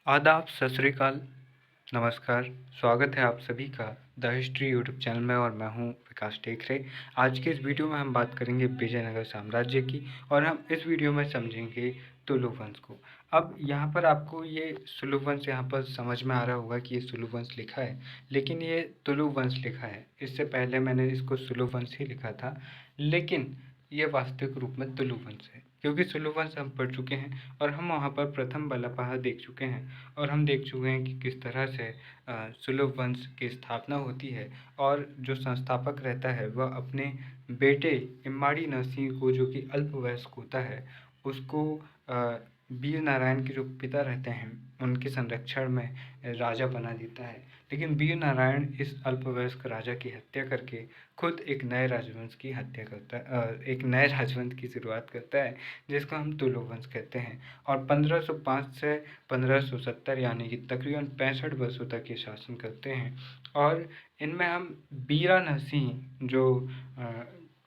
आदाब, सत श्री अकाल, नमस्कार। स्वागत है आप सभी का द हिस्ट्री यूट्यूब चैनल में और मैं हूं विकास टेकरे। आज के इस वीडियो में हम बात करेंगे विजयनगर साम्राज्य की और हम इस वीडियो में समझेंगे तुलु वंश को। अब यहाँ पर आपको ये सुलु वंश यहाँ पर समझ में आ रहा होगा कि ये सुलु वंश लिखा है, लेकिन ये तुलु वंश लिखा है। इससे पहले मैंने इसको सुलु वंश ही लिखा था, लेकिन ये वास्तविक रूप में तुलु वंश है, क्योंकि सुलु वंश हम पढ़ चुके हैं और हम वहाँ पर प्रथम बल्लपहा देख चुके हैं और हम देख चुके हैं कि किस तरह से सुलु वंश की स्थापना होती है और जो संस्थापक रहता है वह अपने बेटे इम्माड़ी नरसिंह को, जो कि अल्पवयस्क होता है, उसको वीर नारायण के जो पिता रहते हैं उनके संरक्षण में राजा बना देता है। लेकिन वीर नारायण इस अल्पवयस्क राजा की हत्या करके खुद एक नए राजवंश की हत्या करता है, एक नए राजवंश की शुरुआत करता है, जिसको हम तुलु वंश कहते हैं। और 1505 से 1570 यानी कि तकरीबन 65 वर्षों तक ये शासन करते हैं। और इनमें हम बीरा नरसिंह जो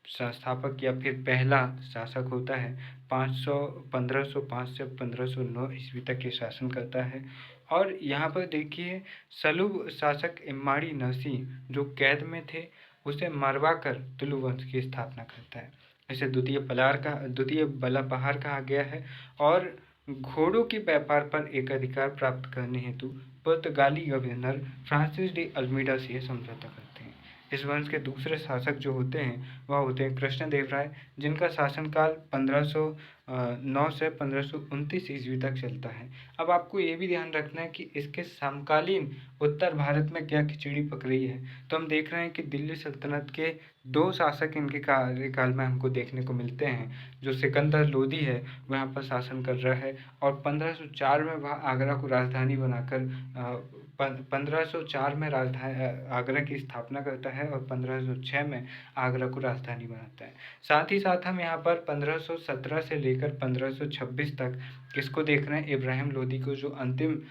संस्थापक या फिर पहला शासक होता है, 1505 से 1509 ईस्वी तक ये शासन करता है। और यहाँ पर देखिए, सलुव शासक इम्माड़ी नरसिंह जो कैद में थे, उसे मरवा कर तुलु वंश की स्थापना करता है। इसे द्वितीय बल्लपहार कहा गया है। और घोड़ों के व्यापार पर एक अधिकार प्राप्त करने हेतु पुर्तगाली गवर्नर फ्रांसिस डी अल्मीडा से समझौता करते हैं। इस वंश के दूसरे शासक जो होते हैं वह होते हैं कृष्णदेव राय, जिनका शासनकाल 1509 से 1529 ईस्वी तक चलता है। अब आपको ये भी ध्यान रखना है कि इसके समकालीन उत्तर भारत में क्या खिचड़ी पक रही है। तो हम देख रहे हैं कि दिल्ली सल्तनत के दो शासक इनके कार्यकाल में हमको देखने को मिलते हैं। जो सिकंदर लोदी है वह यहाँ पर शासन कर रहा है और 1504 में वह आगरा को राजधानी बनाकर 1504 में आगरा की स्थापना करता है और 1506 में आगरा को राजधानी बनाता है। साथ ही साथ हम यहाँ पर 1517 से लेकर 1526 तक किसको देख रहे हैं, इब्राहिम लोदी को, जो अंतिम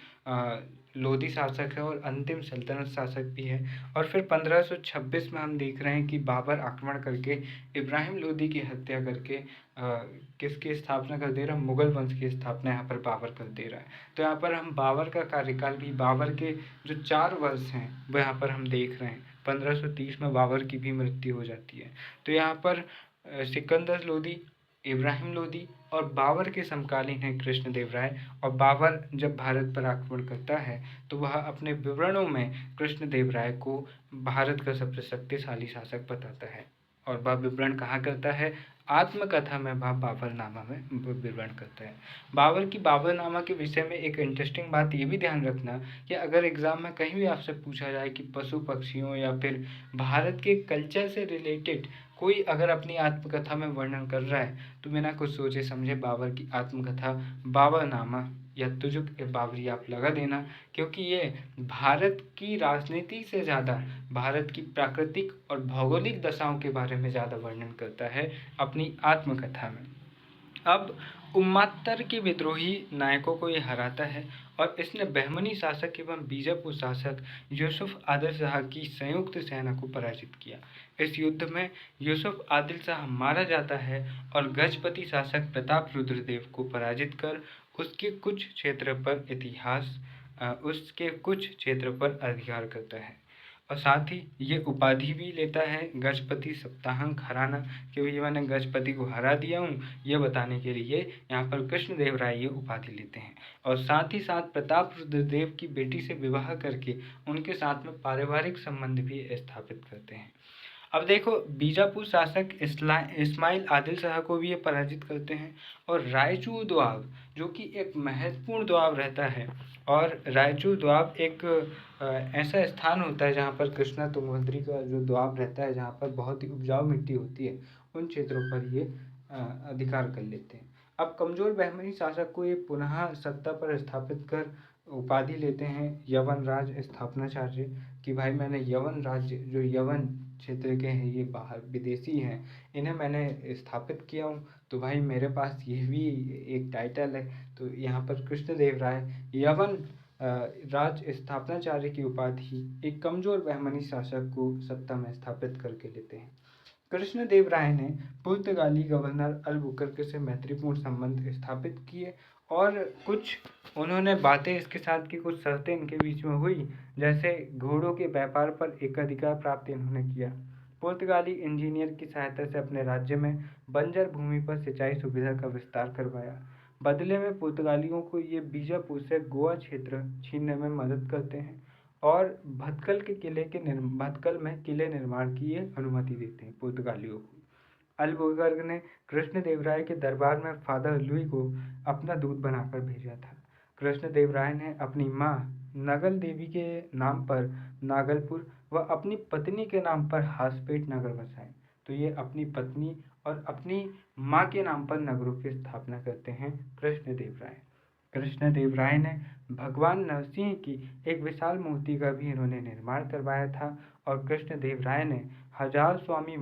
लोदी शासक है और अंतिम सल्तनत शासक भी है। और फिर 1526 में हम देख रहे हैं कि बाबर आक्रमण करके इब्राहिम लोदी की हत्या करके किसकी स्थापना कर दे रहा है, मुगल वंश की स्थापना यहाँ पर बाबर कर दे रहा है। तो यहाँ पर हम बाबर का कार्यकाल भी, बाबर के जो 4 वर्ष हैं वो यहाँ पर हम देख रहे हैं। 1530 में बाबर की भी मृत्यु हो जाती है। तो यहाँ पर सिकंदर लोदी, इब्राहिम लोदी और बाबर के समकालीन है कृष्णदेव राय। और बाबर जब भारत पर आक्रमण करता है तो वह अपने विवरणों में कृष्णदेव राय को भारत का सबसे शक्तिशाली शासक बताता है। और वह विवरण कहाँ करता है, आत्मकथा में वह बाबरनामा में विवरण करता है। बाबर की बाबरनामा के विषय में एक इंटरेस्टिंग बात ये भी ध्यान रखना कि अगर एग्जाम में कहीं भी आपसे पूछा जाए कि पशु पक्षियों या फिर भारत के कल्चर से रिलेटेड कोई अगर अपनी आत्मकथा में वर्णन कर रहा है तो बिना कुछ सोचे समझे बाबर की आत्मकथा बाबरनामा या तुजुक ए बाबरी आप लगा देना, क्योंकि ये भारत की राजनीति से ज़्यादा भारत की प्राकृतिक और भौगोलिक दशाओं के बारे में ज़्यादा वर्णन करता है अपनी आत्मकथा में। अब उम्मात्तर के विद्रोही नायकों को ये हराता है और इसने बहमनी शासक एवं बीजापुर शासक यूसुफ आदिल शाह की संयुक्त सेना को पराजित किया। इस युद्ध में यूसुफ आदिल शाह मारा जाता है और गजपति शासक प्रताप रुद्रदेव को पराजित कर उसके कुछ क्षेत्र पर अधिकार करता है। और साथ ही ये उपाधि भी लेता है गजपति सप्ताहांक हराना, कि भैया मैंने गजपति को हरा दिया हूँ, ये बताने के लिए यहाँ पर कृष्णदेव राय ये उपाधि लेते हैं। और साथ ही साथ प्रताप रुद्रदेव की बेटी से विवाह करके उनके साथ में पारिवारिक संबंध भी स्थापित करते हैं। अब देखो, बीजापुर शासक इस्माइल आदिल शाह को भी ये पराजित करते हैं। और रायचूर दोआब, जो कि एक महत्वपूर्ण दोआब रहता है, और रायचूर दोआब एक ऐसा स्थान होता है जहाँ पर कृष्णा तुंगभद्री का जो दोआब रहता है, जहाँ पर बहुत ही उपजाऊ मिट्टी होती है, उन क्षेत्रों पर ये अधिकार कर लेते हैं। अब कमजोर बहमनी शासक को ये पुनः सत्ता पर स्थापित कर उपाधि लेते हैं यवन राज स्थापनाचार्य, कि भाई मैंने यवन राज्य, जो यवन क्षेत्र के हैं, ये बाहर विदेशी हैं, इन्हें मैंने स्थापित किया हूँ, तो भाई मेरे पास ये भी एक टाइटल है। तो यहाँ पर कृष्णदेव राय यवन राज स्थापनाचार्य की उपाधि एक कमजोर बहमनी शासक को सत्ता में स्थापित करके लेते हैं। कृष्णदेव राय ने पुर्तगाली गवर्नर अलबुकर्क से मैत्रीपूर्ण संबंध स्थापित किए और कुछ उन्होंने बातें इसके साथ की, कुछ शर्तें इनके बीच में हुई, जैसे घोड़ों के व्यापार पर एकाधिकार प्राप्त इन्होंने किया। पुर्तगाली इंजीनियर की सहायता से अपने राज्य में बंजर भूमि पर सिंचाई सुविधा का विस्तार करवाया। बदले में पुर्तगालियों को ये बीजापुर से गोवा क्षेत्र छीनने में मदद करते हैं और भटकल में किले निर्माण की ये अनुमति देते हैं पुर्तगालियों को। अल्बुकर्क ने कृष्णदेवराय के दरबार में फादर लुई को अपना दूत बनाकर भेजा था। कृष्णदेवराय ने अपनी माँ नगल देवी के नाम पर नागलपुर व अपनी पत्नी के नाम पर हासपेट नगर बसाए। तो ये अपनी पत्नी और अपनी माँ के नाम पर नगरों की स्थापना करते हैं कृष्णदेवराय। कृष्णदेवराय ने भगवान नरसिंह की एक विशाल मूर्ति का भी इन्होंने निर्माण करवाया था और कृष्णदेवराय ने हजार स्वामी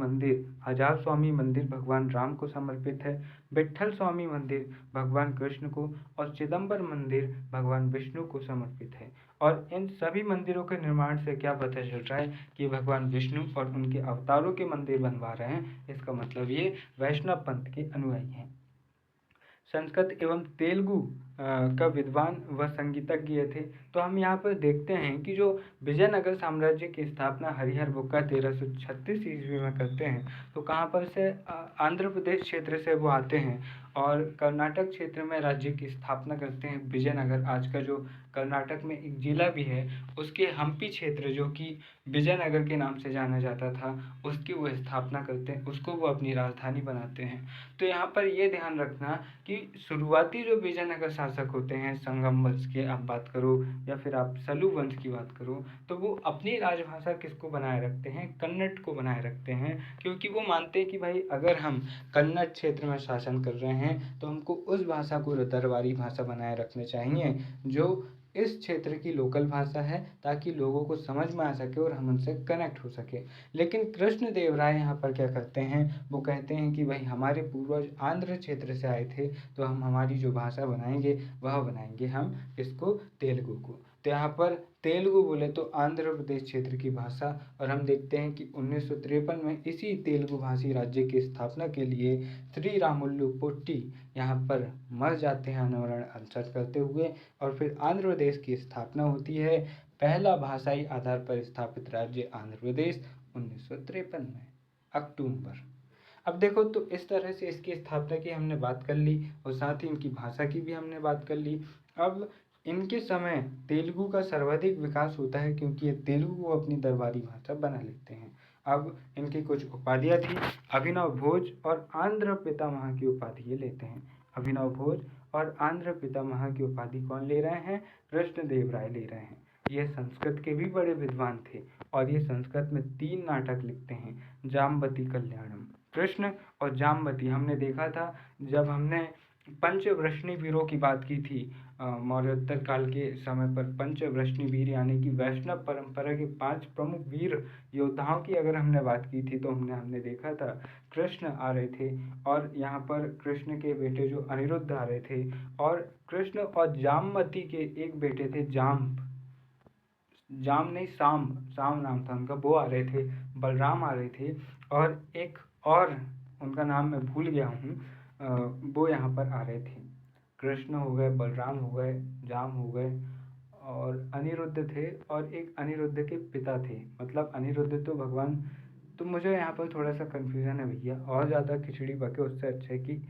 मंदिर भगवान राम को समर्पित है, विट्ठल स्वामी मंदिर भगवान कृष्ण को और चिदम्बर मंदिर भगवान विष्णु को समर्पित है। और इन सभी मंदिरों के निर्माण से क्या पता चल रहा है कि भगवान विष्णु और उनके अवतारों के मंदिर बनवा रहे हैं। इसका मतलब ये वैष्णव पंथ के अनुयायी हैं। संस्कृत एवं तेलुगु का विद्वान व संगीतज्ञ थे। तो हम यहाँ पर देखते हैं कि जो विजयनगर साम्राज्य की स्थापना हरिहर बुक्का 1336 ईस्वी में करते हैं, तो कहाँ पर से आंध्र प्रदेश क्षेत्र से वो आते हैं और कर्नाटक क्षेत्र में राज्य की स्थापना करते हैं। विजयनगर आज का जो कर्नाटक में एक जिला भी है, उसके हम्पी क्षेत्र जो कि विजयनगर के नाम से जाना जाता था, उसकी वो स्थापना करते हैं, उसको वो अपनी राजधानी बनाते हैं। तो यहाँ पर ये ध्यान रखना कि शुरुआती जो विजयनगर शासक होते हैं, संगम वंश के आप बात करो या फिर आप सलू वंश की बात करो, तो वो अपनी राजभाषा किसको बनाए रखते हैं, कन्नड़ को बनाए रखते हैं, क्योंकि वो मानते हैं कि भाई अगर हम कन्नड़ क्षेत्र में शासन कर रहे हैं तो हमको उस भाषा को दरबारी भाषा बनाए रखने चाहिए जो इस क्षेत्र की लोकल भाषा है, ताकि लोगों को समझ में आ सके और हम उनसे कनेक्ट हो सके। लेकिन कृष्णदेवराय यहाँ पर क्या करते हैं, वो कहते हैं कि भाई हमारे पूर्वज आंध्र क्षेत्र से आए थे, तो हम हमारी जो भाषा बनाएंगे वह बनाएंगे हम इसको तेलुगु को। तो यहाँ पर तेलुगु बोले तो आंध्र प्रदेश क्षेत्र की भाषा। और हम देखते हैं कि 1953 में इसी तेलुगु भाषी राज्य की स्थापना के लिए श्री रामुलु पोट्टी यहाँ पर मर जाते हैं अनावरण अनशन करते हुए, और फिर आंध्र प्रदेश की स्थापना होती है। पहला भाषाई आधार पर स्थापित राज्य आंध्र प्रदेश 1953 में अक्टूबर। अब देखो, तो इस तरह से इसकी स्थापना की हमने बात कर ली और साथ ही इनकी भाषा की भी हमने बात कर ली। अब इनके समय तेलुगु का सर्वाधिक विकास होता है, क्योंकि ये तेलुगु को अपनी दरबारी भाषा बना लेते हैं। अब इनकी कुछ उपाधियाँ थी। अभिनव भोज और आंध्र पितामह की उपाधि ये लेते हैं। अभिनव भोज और आंध्र पितामह की उपाधि कौन ले रहे हैं? कृष्णदेवराय ले रहे हैं। ये संस्कृत के भी बड़े विद्वान थे और ये संस्कृत में 3 नाटक लिखते हैं, जाम्बती कल्याणम। कृष्ण और जाम्बती हमने देखा था जब हमने पंचवृष्णि वीरों की बात की थी। मौर्योत्तर काल के समय पर पंचवृष्णि वीर यानी कि वैष्णव परंपरा के 5 प्रमुख वीर योद्धाओं की अगर हमने बात की थी, तो हमने देखा था कृष्ण आ रहे थे और यहाँ पर कृष्ण के बेटे जो अनिरुद्ध आ रहे थे, और कृष्ण और जामवती के एक बेटे थे जाम नहीं साम नाम था उनका, वो आ रहे थे, बलराम आ रहे थे, और एक और उनका नाम मैं भूल गया हूँ, वो यहाँ पर आ रहे थे। कृष्ण हो गए, बलराम हो गए, जाम हो गए और अनिरुद्ध थे, और एक अनिरुद्ध के पिता थे, मतलब अनिरुद्ध तो भगवान। तो मुझे यहाँ पर थोड़ा सा कन्फ्यूज़न है भैया, और ज़्यादा खिचड़ी पके उससे अच्छा है कि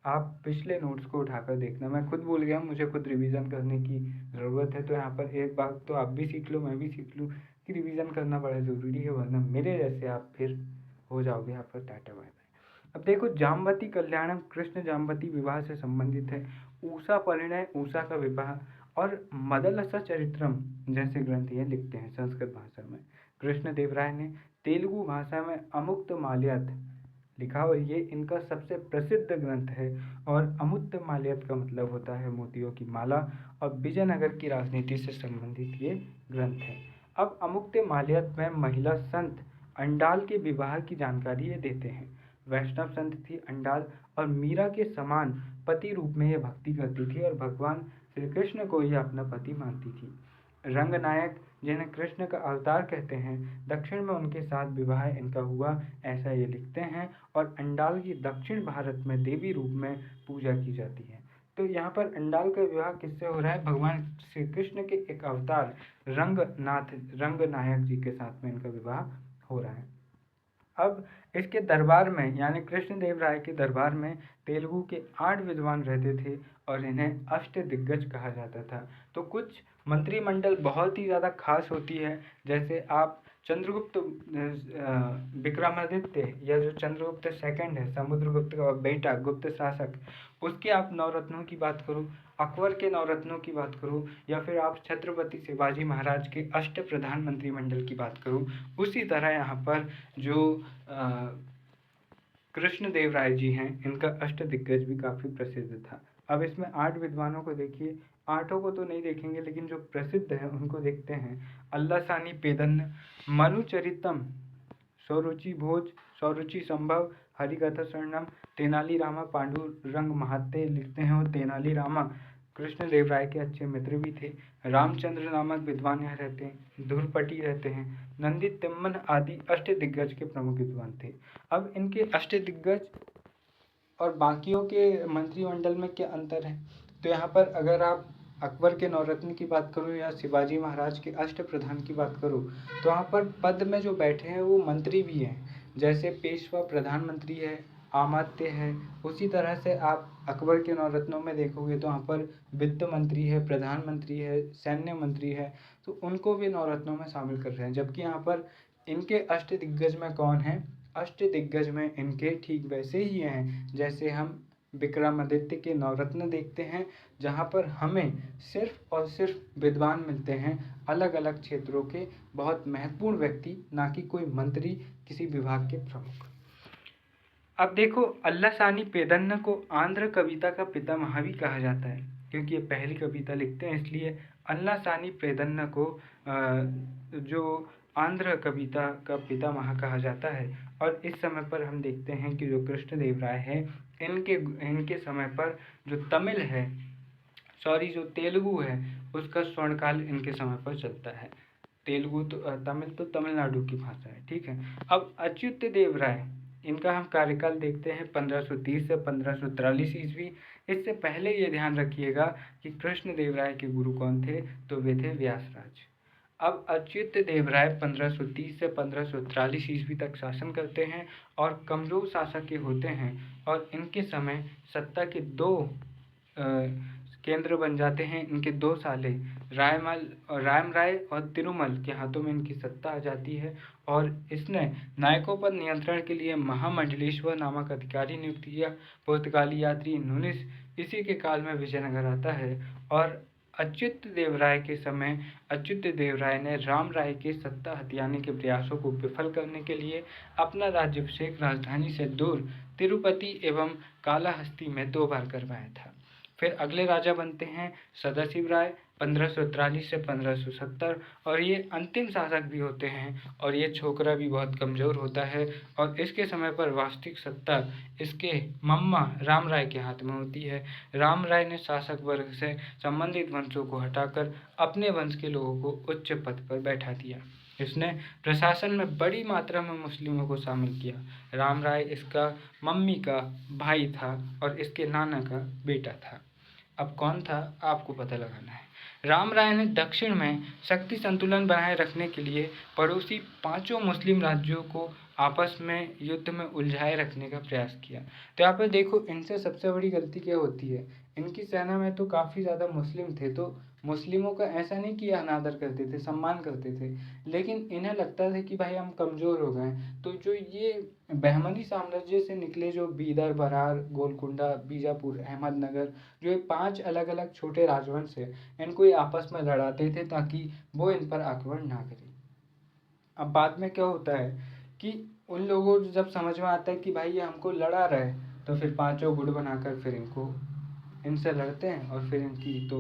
आप पिछले नोट्स को उठाकर देखना। मैं खुद भूल गया, मुझे खुद रिवीजन करने की ज़रूरत है। तो यहाँ पर एक बात तो आप भी सीख लो, मैं भी सीख लूँ कि रिवीजन करना बड़ा ज़रूरी है, वरना मेरे जैसे आप फिर हो जाओगे यहाँ पर टाटा बाय बाय। अब देखो, जाम्बती कल्याणम कृष्ण जाम्बती विवाह से संबंधित है। ऊषा परिणय, ऊषा का विवाह और मदलसा चरित्रम जैसे ग्रंथ ये लिखते हैं संस्कृत भाषा में। कृष्णदेवराय ने तेलुगु भाषा में अमुक्त माल्यद लिखा और ये इनका सबसे प्रसिद्ध ग्रंथ है। और अमुक्त माल्यद का मतलब होता है मोतियों की माला, और विजयनगर की राजनीति से संबंधित ये ग्रंथ है। अब अमुक्त माल्यद में महिला संत अंडाल के विवाह की जानकारी ये देते हैं। वैष्णव संत थी अंडाल और मीरा के समान पति रूप में ये भक्ति करती थी और भगवान श्री कृष्ण को ही अपना पति मानती थी। रंगनायक, जिन्हें कृष्ण का अवतार कहते हैं, दक्षिण में उनके साथ विवाह इनका हुआ, ऐसा ये लिखते हैं। और अंडाल की दक्षिण भारत में देवी रूप में पूजा की जाती है। तो यहाँ पर अंडाल का विवाह किससे हो रहा है? भगवान श्री कृष्ण के एक अवतार रंगनायक जी के साथ में इनका विवाह हो रहा है। अब इसके दरबार में यानी कृष्णदेव राय के दरबार में तेलुगु के 8 विद्वान रहते थे और इन्हें अष्टदिग्गज कहा जाता था। तो कुछ मंत्रिमंडल बहुत ही ज़्यादा खास होती है, जैसे आप चंद्रगुप्त विक्रमादित्य या जो चंद्रगुप्त सेकंड है, समुद्रगुप्त का बेटा गुप्त शासक, उसके आप नवरत्नों की बात करो, अकबर के नवरत्नों की बात करो, या फिर आप छत्रपति शिवाजी महाराज के अष्ट प्रधान मंत्रिमंडल की बात करो, उसी तरह यहाँ पर जो कृष्णदेव राय जी हैं, इनका अष्टदिग्गज भी काफ़ी प्रसिद्ध था। अब इसमें 8 विद्वानों को देखिए, 8 को तो नहीं देखेंगे, लेकिन जो प्रसिद्ध है उनको देखते हैं। अल्लासानी पेदन्न, मनुचरितम, स्वरुचि भोज, स्वरुचि संभव, हरिकथा शरणम, तेनाली रामा पांडुरंग महात्य लिखते हैं, और तेनाली रामा कृष्णदेव राय के अच्छे मित्र भी थे। रामचंद्र नामक विद्वान यहाँ रहते हैं, धुरपटी रहते हैं, नंदी तिम्मन आदि अष्टदिग्गज के प्रमुख विद्वान थे। अब इनके अष्टदिग्गज और बाकियों के मंत्रिमंडल में क्या अंतर है? तो यहाँ पर अगर आप अकबर के नवरत्न की बात करूँ या शिवाजी महाराज के अष्ट प्रधान की बात करूँ, तो यहाँ पर पद में जो बैठे हैं वो मंत्री भी हैं, जैसे पेशवा प्रधानमंत्री है, अमात्य है। उसी तरह से आप अकबर के नवरत्नों में देखोगे तो यहाँ पर वित्त मंत्री है, प्रधानमंत्री है, सैन्य मंत्री है, तो उनको भी नवरत्नों में शामिल कर रहे हैं। जबकि यहाँ पर इनके अष्टदिग्गज में कौन है? अष्टदिग्गज में इनके ठीक वैसे ही हैं जैसे हम विक्रमादित्य के नवरत्न देखते हैं, जहाँ पर हमें सिर्फ और सिर्फ विद्वान मिलते हैं, अलग अलग क्षेत्रों के बहुत महत्वपूर्ण व्यक्ति, ना कि कोई मंत्री, किसी विभाग के प्रमुख। अब देखो, अल्लासानी पेदन्न को आंध्र कविता का पितामह भी कहा जाता है, क्योंकि ये पहली कविता लिखते हैं, इसलिए अल्लासानी पेदन्न को जो आंध्र कविता का पितामह कहा जाता है। और इस समय पर हम देखते हैं कि जो कृष्णदेव राय है, इनके समय पर जो तमिल है, जो तेलुगु है, उसका स्वर्णकाल इनके समय पर चलता है। तेलुगु तो तमिल तो तमिलनाडु की भाषा है, ठीक है। अब अच्युत देव राय, इनका हम कार्यकाल देखते हैं 1530 से 1543 ईस्वी। इससे पहले ये ध्यान रखिएगा कि कृष्णदेव राय के गुरु कौन थे? तो वे थे व्यासराज। अब अच्युत देव राय 1530 से 1543 ईस्वी तक शासन करते हैं और कमजोर शासक के होते हैं, और इनके समय सत्ता के 2 केंद्र बन जाते हैं। इनके 2 साले राम राय और तिरुमल के हाथों में इनकी सत्ता आ जाती है, और इसने नायकों पर नियंत्रण के लिए महामंडलेश्वर नामक अधिकारी नियुक्त किया। पुर्तगाली यात्री नुनिस इसी के काल में विजयनगर आता है, और अच्युत देव राय के समय अच्युत देव राय ने राम राय के सत्ता हथियाने के प्रयासों को विफल करने के लिए अपना राज्याभिषेक राजधानी से दूर तिरुपति एवं कालाहस्ती में 2 बार करवाया था। फिर अगले राजा बनते हैं सदाशिव राय 1543 से 1570, और ये अंतिम शासक भी होते हैं, और ये छोकरा भी बहुत कमज़ोर होता है, और इसके समय पर वास्तविक सत्ता इसके मम्मा राम राय के हाथ में होती है। राम राय ने शासक वर्ग से संबंधित वंशों को हटाकर अपने वंश के लोगों को उच्च पद पर बैठा दिया। इसने प्रशासन में बड़ी मात्रा में मुस्लिमों को शामिल किया। राम राय इसका मम्मी का भाई था और इसके नाना का बेटा था। अब कौन था आपको पता लगाना है। राम राय ने दक्षिण में शक्ति संतुलन बनाए रखने के लिए पड़ोसी 5 मुस्लिम राज्यों को आपस में युद्ध में उलझाए रखने का प्रयास किया। तो यहाँ पर देखो, इनसे सबसे बड़ी गलती क्या होती है, इनकी सेना में तो काफ़ी ज़्यादा मुस्लिम थे, तो मुस्लिमों का ऐसा नहीं कि अनादर करते थे, सम्मान करते थे, लेकिन इन्हें लगता था कि भाई हम कमज़ोर हो गए। तो जो ये बहमनी साम्राज्य से निकले, जो बीदर, बरार, गोलकुंडा, बीजापुर, अहमदनगर, जो ये 5 अलग अलग छोटे राजवंश है, इनको ये आपस में लड़ाते थे ताकि वो इन पर आक्रमण ना करें। अब बाद में क्या होता है कि उन लोगों को जब समझ में आता है कि भाई ये हमको लड़ा रहा है, तो फिर 5 गुट बनाकर फिर इनसे लड़ते हैं, और फिर इनकी तो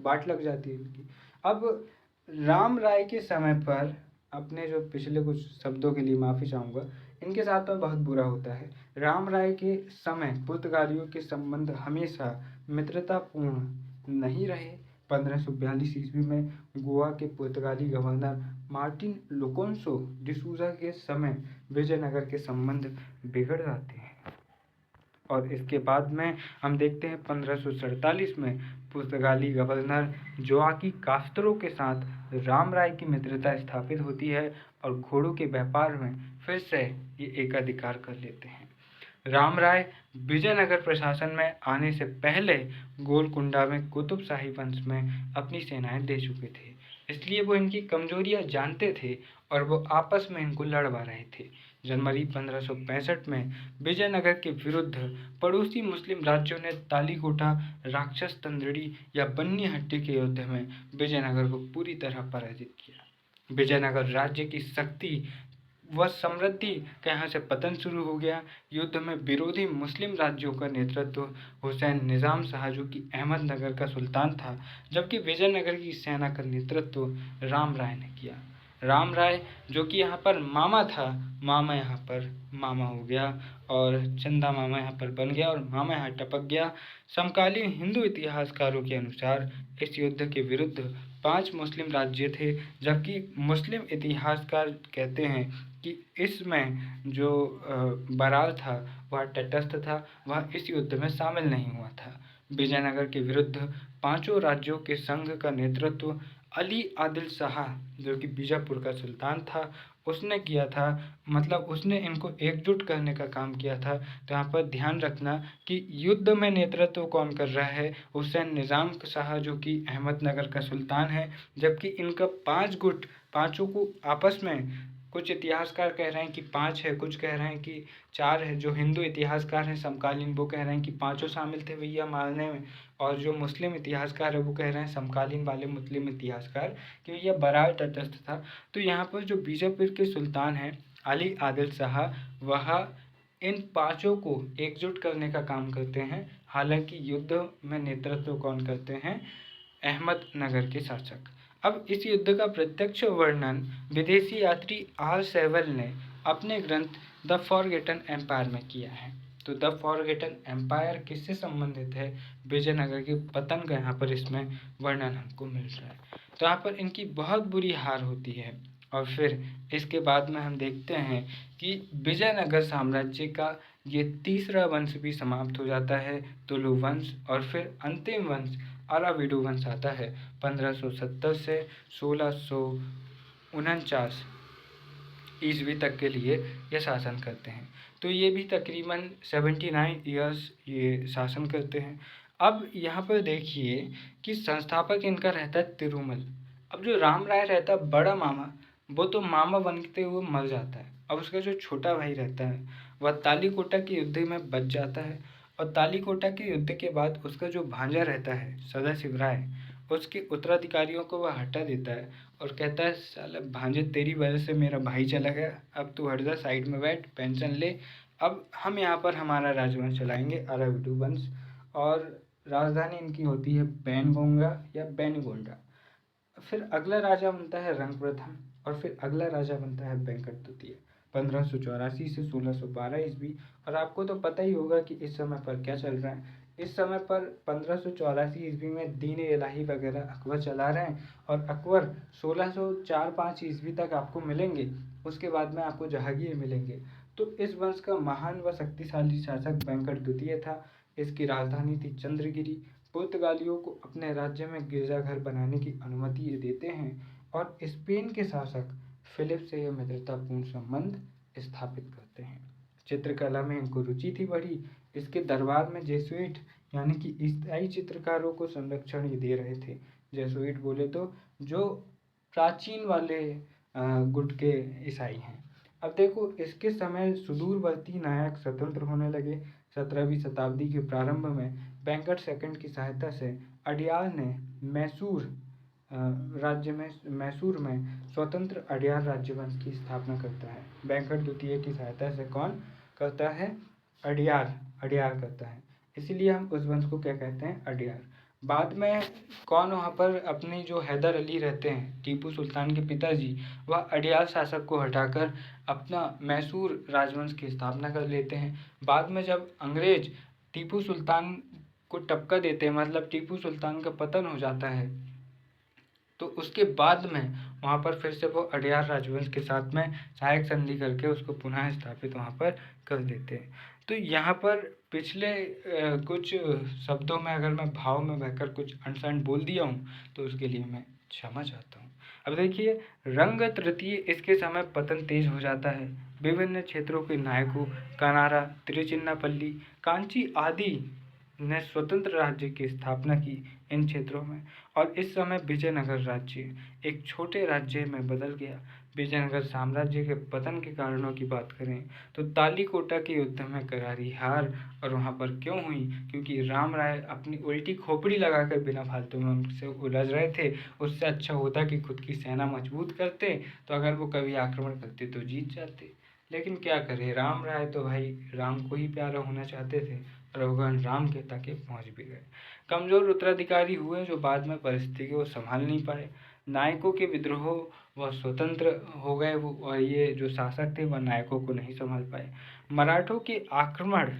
बाट लग जाती है इनकी। अब राम राय के समय पर, अपने जो पिछले कुछ शब्दों के लिए माफ़ी चाहूँगा, इनके साथ में बहुत बुरा होता है। राम राय के समय पुर्तगालियों के संबंध हमेशा मित्रतापूर्ण नहीं रहे। 1542 ईस्वी में गोवा के पुर्तगाली गवर्नर मार्टिन लुकोन्सो डिसूजा के समय विजयनगर के संबंध बिगड़ जाते हैं। और इसके बाद में हम देखते हैं 1547 में पुर्तगाली गवर्नर जोआकी कास्त्रो के साथ राम राय की मित्रता स्थापित होती है और घोड़ों के व्यापार में फिर से ये एकाधिकार कर लेते हैं। राम राय विजयनगर प्रशासन में आने से पहले गोलकुंडा में कुतुब शाही वंश में अपनी सेनाएं दे चुके थे, इसलिए वो इनकी कमजोरियां जानते थे और वो आपस में इनको लड़वा रहे थे। जनवरी 1565 में विजयनगर के विरुद्ध पड़ोसी मुस्लिम राज्यों ने तालीकोटा, राक्षस तंद्रड़ी या बन्नी हट्टी के युद्ध में विजयनगर को पूरी तरह पराजित किया। विजयनगर राज्य की शक्ति व समृद्धि का यहाँ से पतन शुरू हो गया। युद्ध में विरोधी मुस्लिम राज्यों का नेतृत्व हुसैन निज़ाम शाह जो कि अहमदनगर का सुल्तान था, जबकि विजयनगर की सेना का नेतृत्व राम राय ने किया। राम राय जो कि यहाँ पर मामा था, मामा यहाँ पर मामा हो गया और चंदा मामा यहाँ पर बन गया और मामा यहाँ टपक गया। समकालीन हिंदू इतिहासकारों के अनुसार इस युद्ध के विरुद्ध 5 मुस्लिम राज्य थे, जबकि मुस्लिम इतिहासकार कहते हैं कि इसमें जो बराल था वह तटस्थ था, वह इस युद्ध में शामिल नहीं हुआ था। विजयनगर के विरुद्ध 5 राज्यों के संघ का नेतृत्व अली आदिल शाह जो कि बीजापुर का सुल्तान था उसने किया था, मतलब उसने इनको एकजुट करने का काम किया था। तो यहाँ पर ध्यान रखना कि युद्ध में नेतृत्व कौन कर रहा है, हुसैन निज़ाम शाह जो कि अहमदनगर का सुल्तान है, जबकि इनका 5 गुट, पाँचों को आपस में, कुछ इतिहासकार कह रहे हैं कि 5 है, कुछ कह रहे हैं कि 4 है। जो हिंदू इतिहासकार हैं समकालीन वो कह रहे हैं कि 5 शामिल थे भैया मारने में, और जो मुस्लिम इतिहासकार है वो कह रहे हैं समकालीन वाले मुस्लिम इतिहासकार कि भैया बराल तटस्थ था। तो यहाँ पर जो बीजापुर के सुल्तान हैं अली आदिल शाह, वह इन 5 को एकजुट करने का काम करते हैं। हालांकि युद्ध में नेतृत्व कौन करते हैं, अहमदनगर के शासक। अब इस युद्ध का प्रत्यक्ष वर्णन विदेशी यात्री आर सेवल ने अपने ग्रंथ द फॉरगेटन एम्पायर में किया है। तो द फॉरगेटन एम्पायर किससे संबंधित है, विजयनगर के पतन का यहाँ पर इसमें वर्णन हमको मिल रहा है। तो यहाँ पर इनकी बहुत बुरी हार होती है और फिर इसके बाद में हम देखते हैं कि विजयनगर साम्राज्य का ये तीसरा वंश भी समाप्त हो जाता है, तुलु वंश, और फिर अंतिम वंश अराविडु वंश आता है 1570 से 1649 ईस्वी तक के लिए ये शासन करते हैं। तो ये भी तकरीबन 79 ईयर्स ये शासन करते हैं। अब यहाँ पर देखिए कि संस्थापक इनका रहता है तिरुमल। अब जो राम राय रहता है बड़ा मामा, वो तो मामा बनते हुए मर जाता है। अब उसका जो छोटा भाई रहता है वह तालीकोटा के युद्ध में बच जाता है, और तालीकोटा के युद्ध के बाद उसका जो भांजा रहता है सदाशिव राय, उसके उत्तराधिकारियों को वह हटा देता है और कहता है साला भांजे तेरी वजह से मेरा भाई चला गया, अब तू हट जा, साइड में बैठ, पेंशन ले, अब हम यहाँ पर हमारा राजवंश चलाएंगे, अराविडु वंश। और राजधानी इनकी होती है बैनगोंगा या बैनगोंडा। फिर अगला राजा बनता है रंग प्रथम और फिर अगला राजा बनता है वेंकट द्वितीय 1584 से 1612 ईस्वी। और आपको तो पता ही होगा कि इस समय पर क्या चल रहा है। इस समय पर 1584 ईस्वी में दीन इलाही वगैरह अकबर चला रहे हैं, और अकबर 1604-5 ईस्वी तक आपको मिलेंगे, उसके बाद में आपको जहांगीर मिलेंगे। तो इस वंश का महान व शक्तिशाली शासक वेंकट द्वितीय था। इसकी राजधानी थी चंद्रगिरी। पुर्तगालियों को अपने राज्य में गिरजाघर बनाने की अनुमति ये देते हैं और स्पेन के शासक फिलिप से यह मित्रतापूर्ण संबंध स्थापित करते हैं। चित्रकला में इनको रुचि थी बड़ी। इसके दरबार में जेसुइट यानी कि ईसाई चित्रकारों को संरक्षण ये दे रहे थे। जेसुइट बोले तो जो प्राचीन वाले गुट के ईसाई हैं। अब देखो इसके समय सुदूरवर्ती नायक स्वतंत्र होने लगे। 17वीं शताब्दी के प्रारंभ में वेंकट सेकंड की सहायता से अडियाल ने मैसूर में स्वतंत्र अडियाल राज्यवंश की स्थापना करता है। वेंकट द्वितीय की सहायता से कौन करता है, अडियाल करता है, इसीलिए हम उस वंश को क्या कहते हैं, अडियाल। बाद में कौन वहाँ पर अपनी जो हैदर अली रहते हैं टीपू सुल्तान के पिताजी, वह अडियाल शासक को हटाकर अपना मैसूर राजवंश की स्थापना कर लेते हैं। बाद में जब अंग्रेज टीपू सुल्तान को टपका देते हैं, मतलब टीपू सुल्तान का पतन हो जाता है, तो उसके बाद में वहाँ पर फिर से वो अडियाल राजवंश के साथ में सहायक संधि करके उसको पुनः स्थापित वहाँ पर कर देते हैं। तो यहाँ पर पिछले कुछ शब्दों में अगर मैं भाव में बहकर कुछ अनसन बोल दिया हूँ तो उसके लिए मैं क्षमा चाहता हूँ। अब देखिए, रंग तृतीय इसके समय पतन तेज हो जाता है। विभिन्न क्षेत्रों के नायकों कनारा, तिरुचिन्नापल्ली, कांची आदि ने स्वतंत्र राज्य की स्थापना की इन क्षेत्रों में, और इस समय विजयनगर राज्य एक छोटे राज्य में बदल गया। विजयनगर साम्राज्य के पतन के कारणों की बात करें तो तालीकोटा के युद्ध में करारी हार, और वहाँ पर क्यों हुई, क्योंकि राम राय अपनी उल्टी खोपड़ी लगाकर बिना फालतू में उनसे उलझ रहे थे। उससे अच्छा होता कि खुद की सेना मजबूत करते, तो अगर वो कभी आक्रमण करते तो जीत जाते। लेकिन क्या करें, राम राय तो भाई राम को ही प्यारा होना चाहते थे, और भगवान राम के तक पहुँच भी गए। कमजोर उत्तराधिकारी हुए जो बाद में परिस्थिति को संभाल नहीं पाए। नायकों के विद्रोह वह स्वतंत्र हो गए वो, और ये जो शासक थे वह नायकों को नहीं संभाल पाए। मराठों के आक्रमण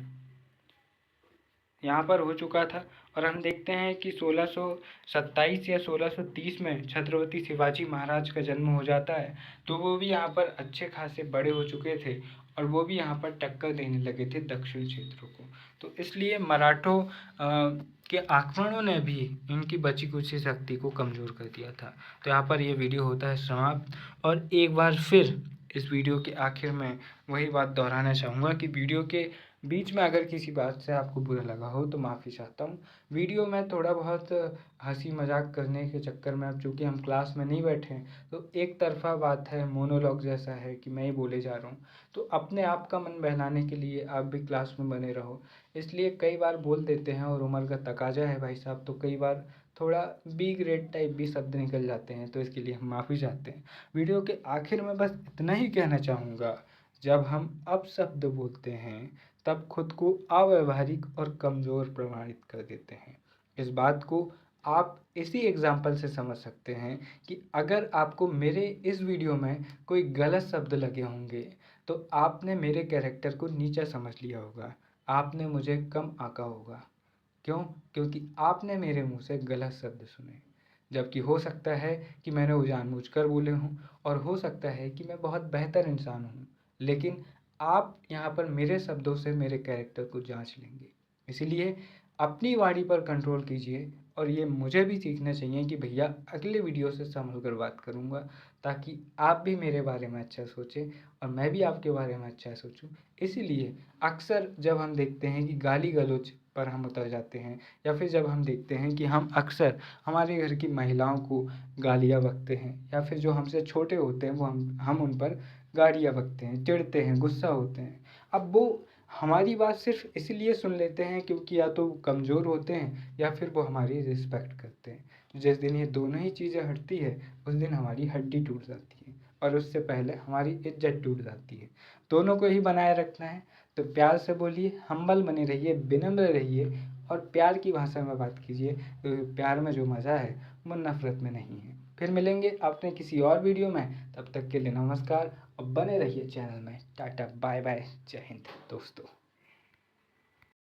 यहाँ पर हो चुका था, और हम देखते हैं कि 1627 या 1630 में छत्रपति शिवाजी महाराज का जन्म हो जाता है। तो वो भी यहाँ पर अच्छे खासे बड़े हो चुके थे, और वो भी यहाँ पर टक्कर देने लगे थे दक्षिण क्षेत्रों को। तो इसलिए मराठों के आक्रमणों ने भी इनकी बची कुची शक्ति को कमज़ोर कर दिया था। तो यहाँ पर ये वीडियो होता है समाप्त, और एक बार फिर इस वीडियो के आखिर में वही बात दोहराना चाहूँगा कि वीडियो के बीच में अगर किसी बात से आपको बुरा लगा हो तो माफ़ी चाहता हूँ। वीडियो में थोड़ा बहुत हंसी मजाक करने के चक्कर में, अब चूँकि हम क्लास में नहीं बैठे हैं तो एक तरफा बात है, मोनोलॉग जैसा है कि मैं ही बोले जा रहा हूँ। तो अपने आप का मन बहलाने के लिए आप भी क्लास में बने रहो, इसलिए कई बार बोल देते हैं, और उम्र का तकाजा है भाई साहब, तो कई बार थोड़ा बी ग्रेड टाइप भी शब्द निकल जाते हैं, तो इसके लिए हम माफ़ी चाहते हैं। वीडियो के आखिर में बस इतना ही कहना चाहूँगा, जब हम अपशब्द बोलते हैं तब खुद को अव्यावहारिक और कमज़ोर प्रमाणित कर देते हैं। इस बात को आप इसी एग्जाम्पल से समझ सकते हैं कि अगर आपको मेरे इस वीडियो में कोई गलत शब्द लगे होंगे तो आपने मेरे कैरेक्टर को नीचा समझ लिया होगा, आपने मुझे कम आंका होगा। क्यों? क्योंकि आपने मेरे मुंह से गलत शब्द सुने, जबकि हो सकता है कि मैंने वो जानबूझकर बोले हों, और हो सकता है कि मैं बहुत बेहतर इंसान हूँ, लेकिन आप यहाँ पर मेरे शब्दों से मेरे कैरेक्टर को जांच लेंगे। इसीलिए अपनी वाणी पर कंट्रोल कीजिए, और ये मुझे भी सीखना चाहिए कि भैया अगले वीडियो से संभल कर बात करूँगा, ताकि आप भी मेरे बारे में अच्छा सोचें और मैं भी आपके बारे में अच्छा सोचूं। इसीलिए अक्सर जब हम देखते हैं कि गाली गलौज पर हम उतर जाते हैं, या फिर जब हम देखते हैं कि हम अक्सर हमारे घर की महिलाओं को गालियाँ बकते हैं, या फिर जो हमसे छोटे होते हैं वो हम उन पर गालियाँ बकते हैं, चिढ़ते हैं, गुस्सा होते हैं। अब वो हमारी बात सिर्फ इसलिए सुन लेते हैं क्योंकि या तो कमज़ोर होते हैं या फिर वो हमारी रिस्पेक्ट करते हैं। जिस दिन ये दोनों ही चीज़ें हटती है उस दिन हमारी हड्डी टूट जाती है, और उससे पहले हमारी इज्जत टूट जाती है। दोनों को ही बनाए रखना है, तो प्यार से बोलिए, हम्बल बने रहिए, विनम्र रहिए, और प्यार की भाषा में बात कीजिए। तो प्यार में जो मज़ा है वो नफ़रत में नहीं है। फिर मिलेंगे अपने किसी और वीडियो में, तब तक के लिए नमस्कार, और बने रहिए चैनल में। टाटा बाय बाय, जय हिंद दोस्तों।